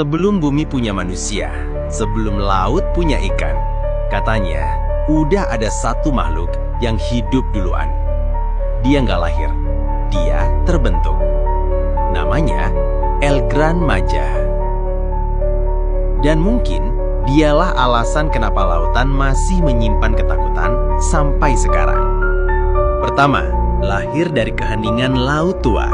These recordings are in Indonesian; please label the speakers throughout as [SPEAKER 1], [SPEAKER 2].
[SPEAKER 1] Sebelum bumi punya manusia, sebelum laut punya ikan, katanya udah ada satu makhluk yang hidup duluan. Dia nggak lahir, dia terbentuk. Namanya El Gran Majah. Dan mungkin dialah alasan kenapa lautan masih menyimpan ketakutan sampai sekarang. Pertama, lahir dari keheningan laut tua.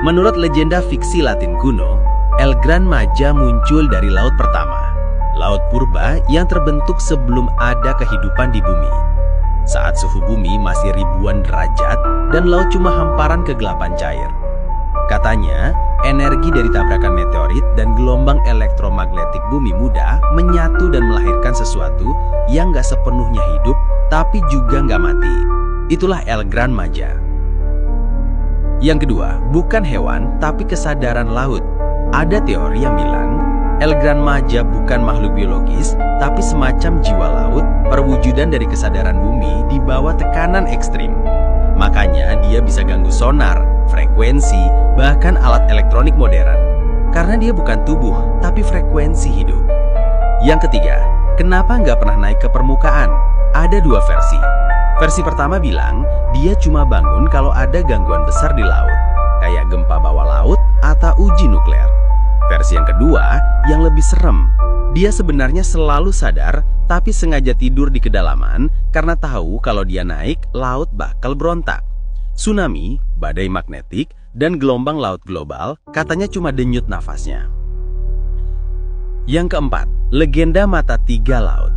[SPEAKER 1] Menurut legenda fiksi Latin kuno, El Gran Majah muncul dari laut pertama, laut purba yang terbentuk sebelum ada kehidupan di bumi. Saat suhu bumi masih ribuan derajat dan laut cuma hamparan kegelapan cair. Katanya, energi dari tabrakan meteorit dan gelombang elektromagnetik bumi muda menyatu dan melahirkan sesuatu yang gak sepenuhnya hidup, tapi juga gak mati. Itulah El Gran Majah. Yang kedua, bukan hewan, tapi kesadaran laut. Ada teori yang bilang, El Gran Majah bukan makhluk biologis, tapi semacam jiwa laut, perwujudan dari kesadaran bumi di bawah tekanan ekstrim. Makanya dia bisa ganggu sonar, frekuensi, bahkan alat elektronik modern. Karena dia bukan tubuh, tapi frekuensi hidup. Yang ketiga, kenapa nggak pernah naik ke permukaan? Ada dua versi. Versi pertama bilang, dia cuma bangun kalau ada gangguan besar di laut, kayak gempa bawah laut atau uji nuklir. Versi yang kedua, yang lebih serem, dia sebenarnya selalu sadar, tapi sengaja tidur di kedalaman karena tahu kalau dia naik, laut bakal berontak. Tsunami, badai magnetik, dan gelombang laut global katanya cuma denyut nafasnya. Yang keempat, legenda mata tiga laut.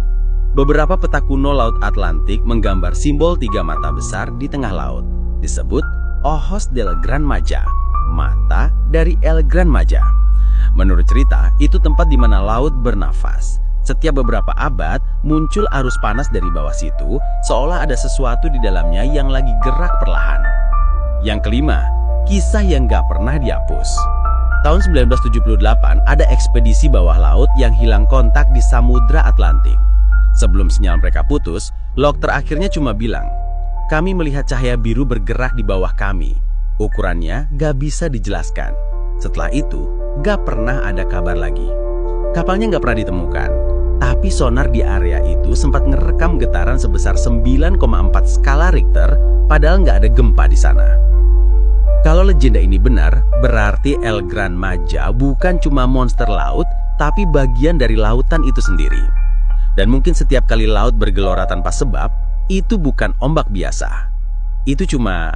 [SPEAKER 1] Beberapa peta kuno Laut Atlantik menggambar simbol tiga mata besar di tengah laut. Disebut Ojos del Gran Majah, mata dari El Gran Majah. Menurut cerita, itu tempat di mana laut bernafas. Setiap beberapa abad, muncul arus panas dari bawah situ, seolah ada sesuatu di dalamnya yang lagi gerak perlahan. Yang kelima, kisah yang gak pernah dihapus. Tahun 1978, ada ekspedisi bawah laut yang hilang kontak di Samudra Atlantik. Sebelum sinyal mereka putus, log terakhirnya cuma bilang, "Kami melihat cahaya biru bergerak di bawah kami. Ukurannya gak bisa dijelaskan." Setelah itu, gak pernah ada kabar lagi. Kapalnya gak pernah ditemukan, tapi sonar di area itu sempat ngerekam getaran sebesar 9,4 skala Richter, padahal gak ada gempa di sana. Kalau legenda ini benar, berarti El Gran Majah bukan cuma monster laut, tapi bagian dari lautan itu sendiri. Dan mungkin setiap kali laut bergelora tanpa sebab, itu bukan ombak biasa. Itu cuma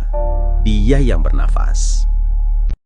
[SPEAKER 1] dia yang bernafas.